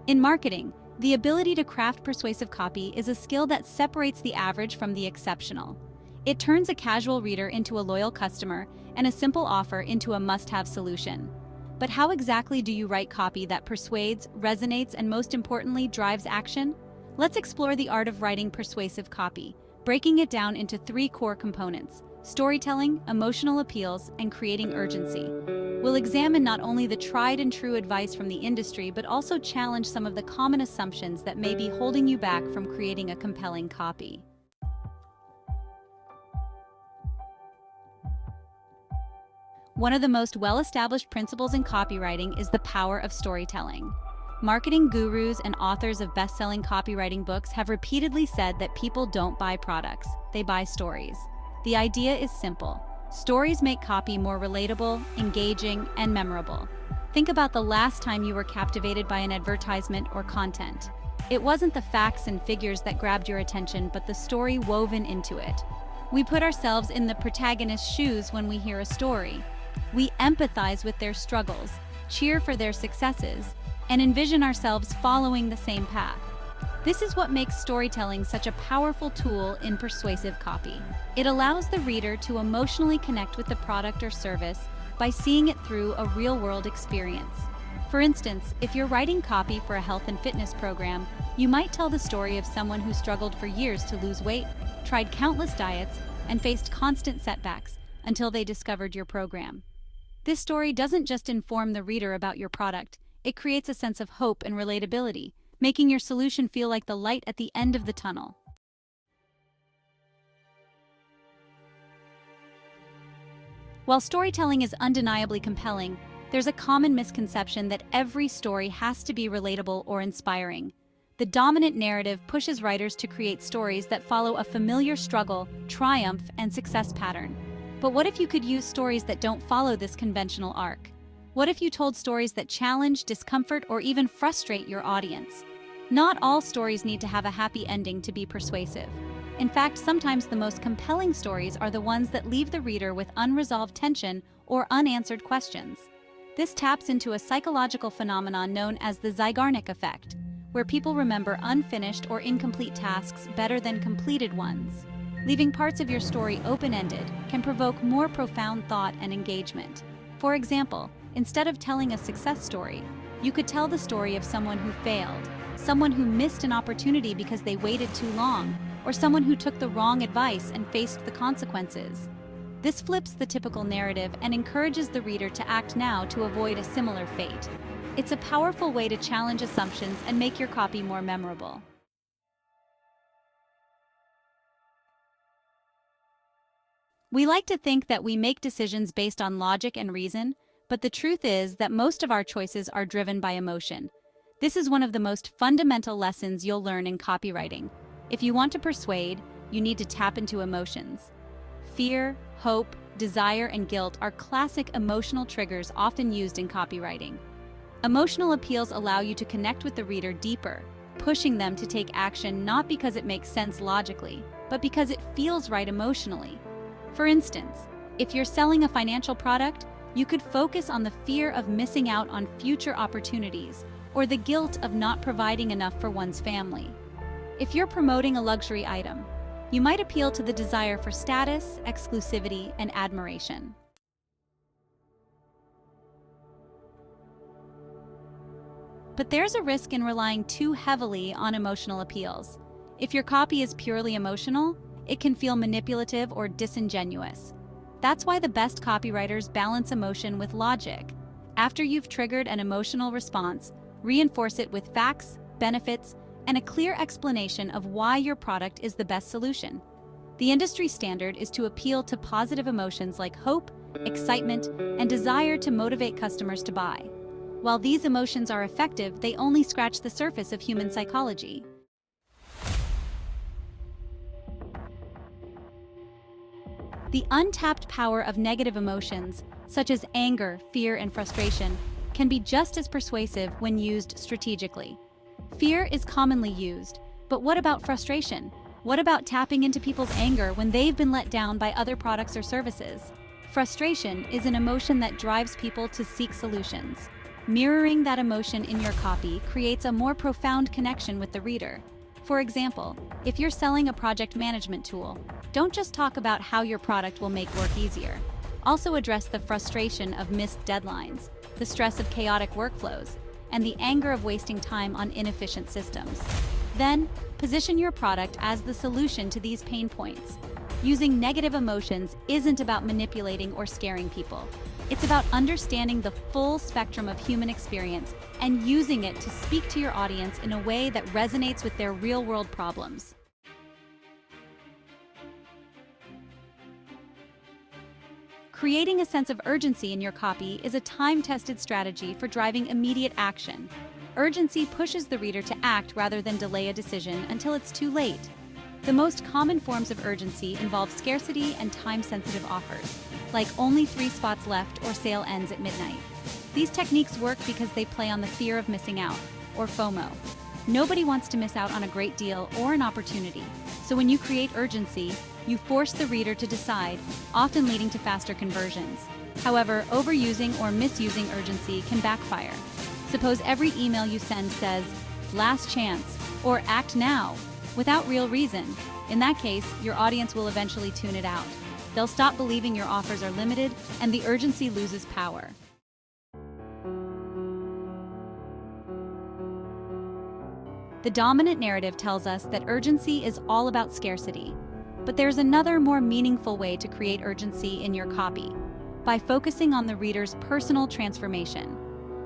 In marketing, the ability to craft persuasive copy is a skill that separates the average from the exceptional. It turns a casual reader into a loyal customer and a simple offer into a must-have solution. But how exactly do you write copy that persuades, resonates, and most importantly, drives action? Let's explore the art of writing persuasive copy, breaking it down into 3 core components: storytelling, emotional appeals, and creating urgency. We'll examine not only the tried and true advice from the industry, but also challenge some of the common assumptions that may be holding you back from creating a compelling copy. One of the most well-established principles in copywriting is the power of storytelling. Marketing gurus and authors of best-selling copywriting books have repeatedly said that people don't buy products, they buy stories. The idea is simple. Stories make copy more relatable, engaging, and memorable. Think about the last time you were captivated by an advertisement or content. It wasn't the facts and figures that grabbed your attention, but the story woven into it. We put ourselves in the protagonist's shoes when we hear a story. We empathize with their struggles, cheer for their successes, and envision ourselves following the same path. This is what makes storytelling such a powerful tool in persuasive copy. It allows the reader to emotionally connect with the product or service by seeing it through a real-world experience. For instance, if you're writing copy for a health and fitness program, you might tell the story of someone who struggled for years to lose weight, tried countless diets, and faced constant setbacks until they discovered your program. This story doesn't just inform the reader about your product, it creates a sense of hope and relatability, making your solution feel like the light at the end of the tunnel. While storytelling is undeniably compelling, there's a common misconception that every story has to be relatable or inspiring. The dominant narrative pushes writers to create stories that follow a familiar struggle, triumph, and success pattern. But what if you could use stories that don't follow this conventional arc? What if you told stories that challenge, discomfort, or even frustrate your audience? Not all stories need to have a happy ending to be persuasive. In fact, sometimes the most compelling stories are the ones that leave the reader with unresolved tension or unanswered questions. This taps into a psychological phenomenon known as the Zeigarnik effect, where people remember unfinished or incomplete tasks better than completed ones. Leaving parts of your story open-ended can provoke more profound thought and engagement. For example, instead of telling a success story, you could tell the story of someone who failed, someone who missed an opportunity because they waited too long, or someone who took the wrong advice and faced the consequences. This flips the typical narrative and encourages the reader to act now to avoid a similar fate. It's a powerful way to challenge assumptions and make your copy more memorable. We like to think that we make decisions based on logic and reason, but the truth is that most of our choices are driven by emotion. This is one of the most fundamental lessons you'll learn in copywriting. If you want to persuade, you need to tap into emotions. Fear, hope, desire, and guilt are classic emotional triggers often used in copywriting. Emotional appeals allow you to connect with the reader deeper, pushing them to take action not because it makes sense logically, but because it feels right emotionally. For instance, if you're selling a financial product, you could focus on the fear of missing out on future opportunities or the guilt of not providing enough for one's family. If you're promoting a luxury item, you might appeal to the desire for status, exclusivity, and admiration. But there's a risk in relying too heavily on emotional appeals. If your copy is purely emotional, it can feel manipulative or disingenuous. That's why the best copywriters balance emotion with logic. After you've triggered an emotional response, reinforce it with facts, benefits, and a clear explanation of why your product is the best solution. The industry standard is to appeal to positive emotions like hope, excitement, and desire to motivate customers to buy. While these emotions are effective, they only scratch the surface of human psychology. The untapped power of negative emotions, such as anger, fear, and frustration, can be just as persuasive when used strategically. Fear is commonly used, but what about frustration? What about tapping into people's anger when they've been let down by other products or services? Frustration is an emotion that drives people to seek solutions. Mirroring that emotion in your copy creates a more profound connection with the reader. For example, if you're selling a project management tool, don't just talk about how your product will make work easier. Also address the frustration of missed deadlines, the stress of chaotic workflows, and the anger of wasting time on inefficient systems. Then, position your product as the solution to these pain points. Using negative emotions isn't about manipulating or scaring people. It's about understanding the full spectrum of human experience and using it to speak to your audience in a way that resonates with their real-world problems. Creating a sense of urgency in your copy is a time-tested strategy for driving immediate action. Urgency pushes the reader to act rather than delay a decision until it's too late. The most common forms of urgency involve scarcity and time-sensitive offers, like only 3 spots left or sale ends at midnight. These techniques work because they play on the fear of missing out, or FOMO. Nobody wants to miss out on a great deal or an opportunity, so when you create urgency, you force the reader to decide, often leading to faster conversions. However, overusing or misusing urgency can backfire. Suppose every email you send says, "Last chance," or "Act now," without real reason. In that case, your audience will eventually tune it out. They'll stop believing your offers are limited, and the urgency loses power. The dominant narrative tells us that urgency is all about scarcity. But there's another, more meaningful way to create urgency in your copy, by focusing on the reader's personal transformation.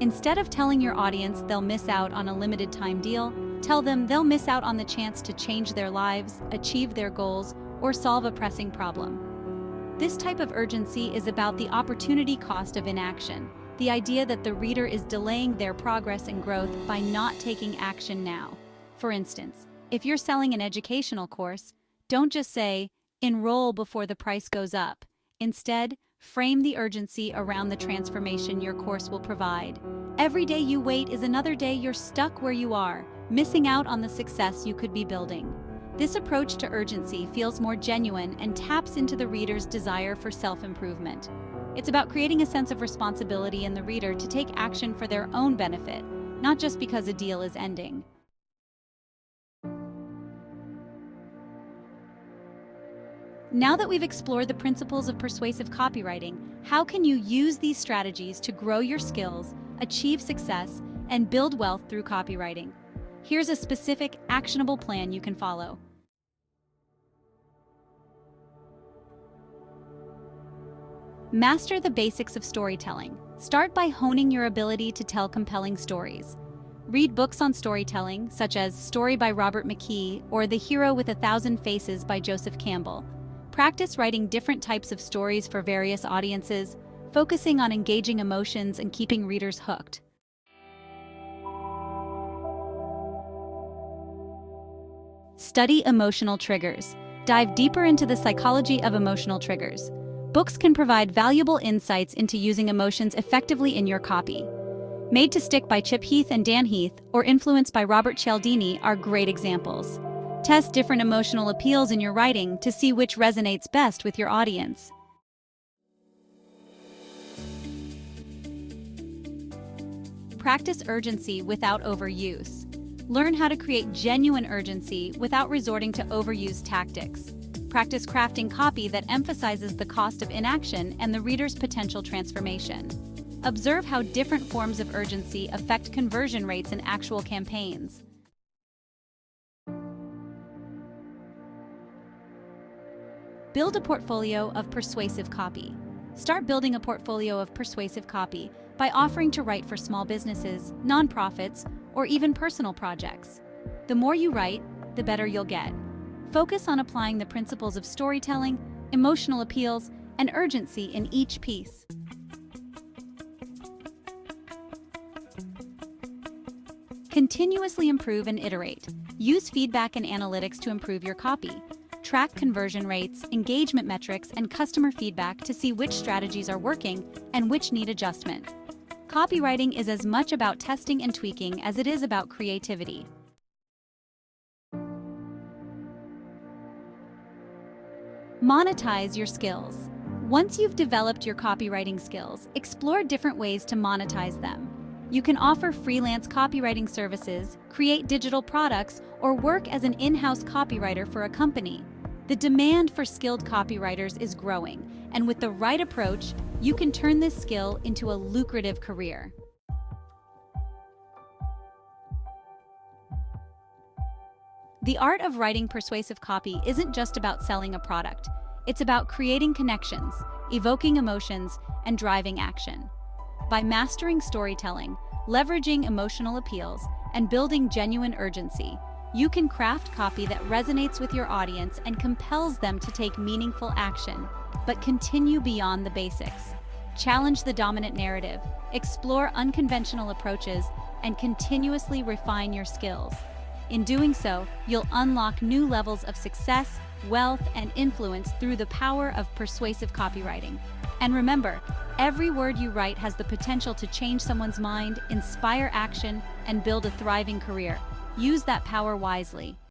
Instead of telling your audience they'll miss out on a limited time deal, tell them they'll miss out on the chance to change their lives, achieve their goals, or solve a pressing problem. This type of urgency is about the opportunity cost of inaction, the idea that the reader is delaying their progress and growth by not taking action now. For instance, if you're selling an educational course, don't just say, "Enroll before the price goes up." Instead, frame the urgency around the transformation your course will provide. Every day you wait is another day you're stuck where you are, missing out on the success you could be building. This approach to urgency feels more genuine and taps into the reader's desire for self-improvement. It's about creating a sense of responsibility in the reader to take action for their own benefit, not just because a deal is ending. Now that we've explored the principles of persuasive copywriting, how can you use these strategies to grow your skills, achieve success, and build wealth through copywriting? Here's a specific, actionable plan you can follow. Master the basics of storytelling. Start by honing your ability to tell compelling stories. Read books on storytelling, such as Story by Robert McKee or The Hero with 1,000 Faces by Joseph Campbell. Practice writing different types of stories for various audiences, focusing on engaging emotions and keeping readers hooked. Study emotional triggers. Dive deeper into the psychology of emotional triggers. Books can provide valuable insights into using emotions effectively in your copy. Made to Stick by Chip Heath and Dan Heath, or Influence by Robert Cialdini are great examples. Test different emotional appeals in your writing to see which resonates best with your audience. Practice urgency without overuse. Learn how to create genuine urgency without resorting to overused tactics. Practice crafting copy that emphasizes the cost of inaction and the reader's potential transformation. Observe how different forms of urgency affect conversion rates in actual campaigns. Build a portfolio of persuasive copy. Start building a portfolio of persuasive copy by offering to write for small businesses, nonprofits, or even personal projects. The more you write, the better you'll get. Focus on applying the principles of storytelling, emotional appeals, and urgency in each piece. Continuously improve and iterate. Use feedback and analytics to improve your copy. Track conversion rates, engagement metrics, and customer feedback to see which strategies are working and which need adjustment. Copywriting is as much about testing and tweaking as it is about creativity. Monetize your skills. Once you've developed your copywriting skills, explore different ways to monetize them. You can offer freelance copywriting services, create digital products, or work as an in-house copywriter for a company. The demand for skilled copywriters is growing, and with the right approach, you can turn this skill into a lucrative career. The art of writing persuasive copy isn't just about selling a product. It's about creating connections, evoking emotions, and driving action. By mastering storytelling, leveraging emotional appeals, and building genuine urgency, you can craft copy that resonates with your audience and compels them to take meaningful action. But continue beyond the basics. Challenge the dominant narrative, explore unconventional approaches, and continuously refine your skills. In doing so, you'll unlock new levels of success, wealth, and influence through the power of persuasive copywriting. And remember, every word you write has the potential to change someone's mind, inspire action, and build a thriving career. Use that power wisely.